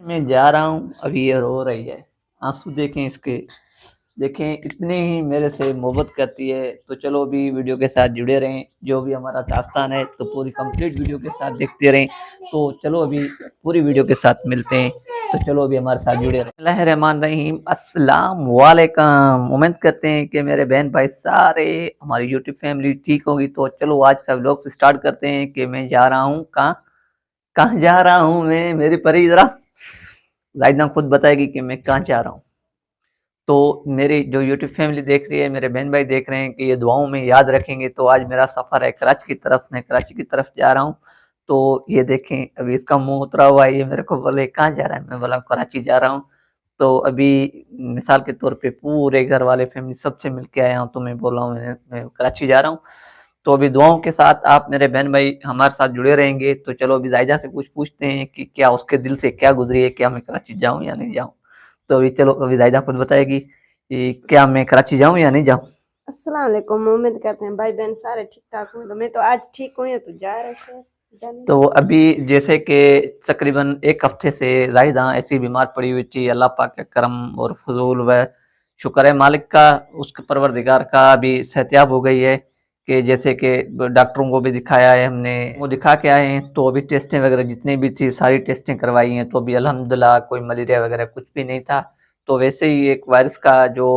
मैं जा रहा हूँ, अभी ये रो रही है। आंसू देखें इसके, देखें इतनी ही मेरे से मोहब्बत करती है। तो चलो अभी वीडियो के साथ जुड़े रहें, जो भी हमारा दास्तान है तो पूरी कंप्लीट वीडियो के साथ देखते रहें। तो चलो अभी पूरी वीडियो के साथ मिलते हैं। तो चलो अभी हमारे साथ जुड़े रहें। बिस्मिल्लाहिर्रहमानिर्रहीम, अस्सलाम वालेकुम। उम्मीद करते हैं कि मेरे बहन भाई सारे, हमारी यूट्यूब फैमिली ठीक होगी। तो चलो आज का व्लॉग स्टार्ट करते हैं कि मैं जा रहा हूँ कहाँ, कहाँ जा रहा हूँ मैं। मेरी परी जरा जायदा खुद बताएगी कि मैं कहाँ जा रहा हूँ। तो मेरी जो यूट्यूब फैमिली देख रही है, मेरे बहन भाई देख रहे हैं कि ये दुआओं में याद रखेंगे। तो आज मेरा सफ़र है कराची की तरफ, मैं कराची की तरफ जा रहा हूँ। तो ये देखें अभी इसका मुंह उतरा हुआ है, ये मेरे को बोले कहाँ जा रहा है, मैं बोला कराची जा रहा हूँ। तो अभी मिसाल के तौर पे पूरे घर वाले फैमिली सबसे मिल के आया हूँ, तो मैं बोल रहा हूँ मैं कराची जा रहा हूँ। तो अभी दुआओं के साथ आप मेरे बहन भाई हमारे साथ जुड़े रहेंगे। तो चलो अभी जायजा से कुछ पूछते हैं कि क्या उसके दिल से क्या गुजरी है, क्या मैं कराची जाऊँ या नहीं जाऊँ। तो अभी चलो अभी जायजा खुद बताएगी कि क्या मैं कराची जाऊँ या नहीं जाऊँ। अस्सलाम वालेकुम। उम्मीद करते हैं भाई बहन सारे ठीक ठाक हों। तो मैं तो आज ठीक हूँ, या तो जा रहे थे जाने तो दो। अभी जैसे कि तकरीबन एक हफ्ते से जाहिदा ऐसी बीमार पड़ी हुई थी, अल्लाह पाक के करम और फजूल व शुक्र है मालिक का, उसके परवरदिगार का। अभी सेहतियाब हो गई है कि जैसे कि डॉक्टरों को भी दिखाया है हमने, वो दिखा के आए हैं। तो अभी टेस्टें वगैरह जितनी भी थी सारी टेस्टें करवाई हैं। तो अभी अल्हम्दुलिल्लाह कोई मलेरिया वगैरह कुछ भी नहीं था। तो वैसे ही एक वायरस का जो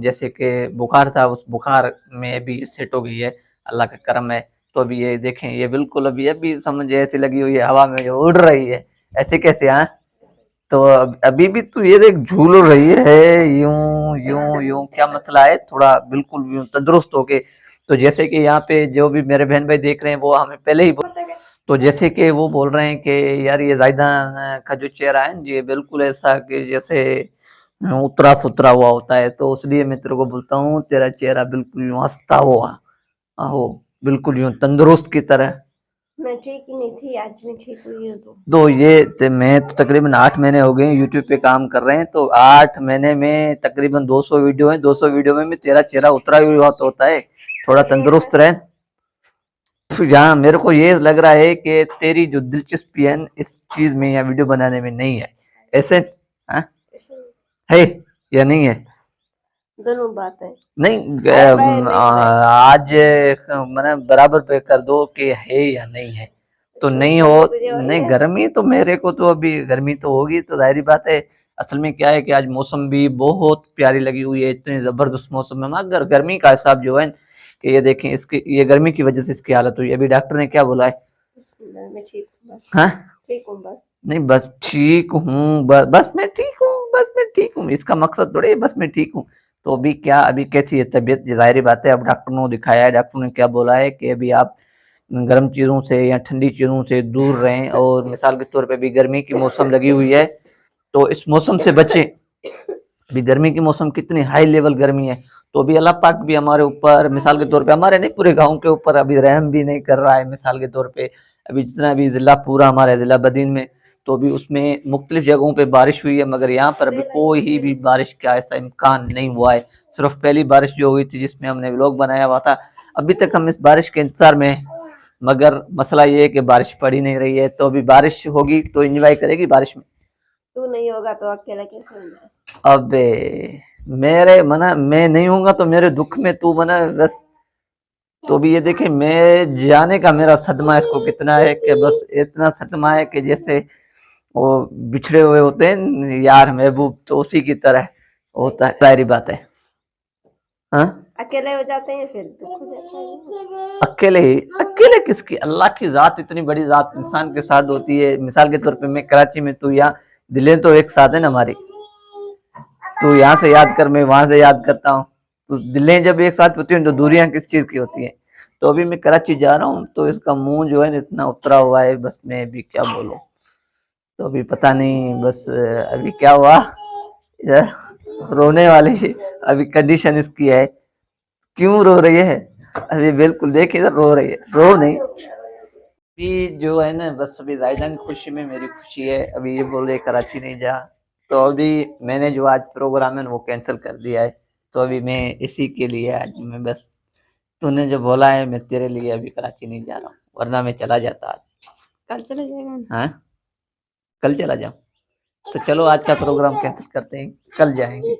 जैसे कि बुखार था, उस बुखार में अभी सेट हो गई है, अल्लाह का करम है। तो अभी ये देखें, ये बिल्कुल अभी अभी समझ ऐसी लगी हुई है, हवा में जो उड़ रही है। ऐसे कैसे हाँ। तो अभी भी तो ये देख झूल रही है, यूं यूं यूं, क्या मसला है, थोड़ा बिल्कुल यूं तंदुरुस्त होके। तो जैसे कि यहाँ पे जो भी मेरे बहन भाई देख रहे हैं वो हमें पहले ही तो जैसे कि वो बोल रहे हैं कि यार ये जायदा का जो चेहरा है ये बिल्कुल ऐसा कि जैसे उतरा सुतरा हुआ होता है। तो इसलिए मैं तेरे को बोलता हूँ तेरा चेहरा बिल्कुल यूं हंसता हुआ, आहो बिल्कुल यूं तंदुरुस्त की तरह। मैं ठीक ही नहीं थी, आज मैं ठीक हुई हूँ। तो मैं तो तकरीबन 8 महीने हो गए यूट्यूब पे काम कर रहे हैं। तो 8 महीने में तकरीबन 200 वीडियो है, 200 वीडियो में तेरा चेहरा उतरा हुआ तो होता है, थोड़ा तंदुरुस्त रहे। यहाँ मेरे को ये लग रहा है कि तेरी जो दिलचस्पी है इस चीज में या वीडियो बनाने में नहीं है, ऐसे हाँ? है या नहीं है। दोनों बात है। नहीं आज मैंने बराबर पे कर दो कि है या नहीं है। तो नहीं हो, गर्मी तुझे हो रही नहीं है? गर्मी तो मेरे को तो अभी गर्मी तो होगी, तो जाहिर बात है। असल में क्या है कि आज मौसम भी बहुत प्यारी लगी हुई है, इतनी जबरदस्त मौसम है। मगर गर्मी का हिसाब जो है कि ये देखें, इसकी ये गर्मी की वजह से इसकी हालत हुई। अभी डॉक्टर ने क्या बोला है। मैं ठीक हूँ बस। हाँ ठीक हूँ बस। नहीं बस ठीक हूँ, बस मैं ठीक हूँ, बस मैं ठीक हूँ, इसका मकसद थोड़ी है बस मैं ठीक हूँ। तो अभी क्या, अभी कैसी है तबीयत, जाहिर बात है। अब डॉक्टर ने दिखाया है, डॉक्टर ने क्या बोला है कि अभी आप गर्म चीज़ों से या ठंडी चीज़ों से दूर रहें। और मिसाल के तौर पे अभी गर्मी की मौसम लगी हुई है, तो इस मौसम से बचें। अभी गर्मी की मौसम कितनी हाई लेवल गर्मी है। तो अभी अल्लाह पाक भी हमारे ऊपर, मिसाल के तौर पे हमारे नहीं पूरे गांव के ऊपर अभी रहम भी नहीं कर रहा है। मिसाल के तौर पे अभी जितना भी ज़िला पूरा हमारा ज़िला बदीन में, तो अभी उसमें मुख्तलिफ जगहों पे बारिश हुई है, मगर यहाँ पर अभी कोई ही भी बारिश का ऐसा इम्कान नहीं हुआ है। सिर्फ पहली बारिश जो हुई थी जिसमें हमने व्लॉग बनाया हुआ था, अभी तक हम इस बारिश के इंतजार में हैं। मगर मसला ये है कि बारिश पड़ ही नहीं रही है। तो अभी बारिश होगी तो इंजॉय करेगी बारिश में। तू नहीं होगा तो अकेला कैसे होगा? अबे मेरे मना, मैं नहीं हूँगा तो मेरे दुख में तू मना बस। तो भी ये देखे मैं जाने का मेरा सदमा इसको कितना है कि बस इतना सदमा है कि जैसे वो बिछड़े हुए होते हैं यार महबूब, तो उसी की तरह होता है, सारी बात है। हाँ अकेले हो जाते हैं फिर दुख हो जाता है। अकेले ही, अकेले किसकी, अल्लाह की जात इतनी बड़ी जात इंसान के साथ होती है। मिसाल के तौर पे मैं कराची में, तू यहाँ, दिलें तो एक साथ है ना हमारी। तू यहाँ से याद कर, मैं वहां से याद करता हूँ। तो दिलें जब एक साथ होती हैं तो दूरियां किस चीज की होती हैं। तो अभी मैं कराची जा रहा हूँ, तो इसका मुंह जो है इतना उतरा हुआ है, बस मैं अभी क्या बोलूँ। तो अभी पता नहीं बस अभी क्या हुआ, रोने वाली अभी कंडीशन इसकी है। क्यों रो रही है, अभी बिल्कुल देख इधर रो रही है, रो नहीं। अभी जो है ना बस अभी जायदा की खुशी में मेरी खुशी है। अभी ये बोल रहे कराची नहीं जा, तो अभी मैंने जो आज प्रोग्राम है वो कैंसिल कर दिया है। तो अभी मैं इसी के लिए आज मैं बस, तूने जो बोला है मैं तेरे लिए अभी कराची नहीं जा रहा हूँ, वरना मैं चला जाता आज। कल चले जाएगा। हाँ कल चला जाऊँ, तो चलो आज का प्रोग्राम कैंसिल करते हैं, कल जाएंगे।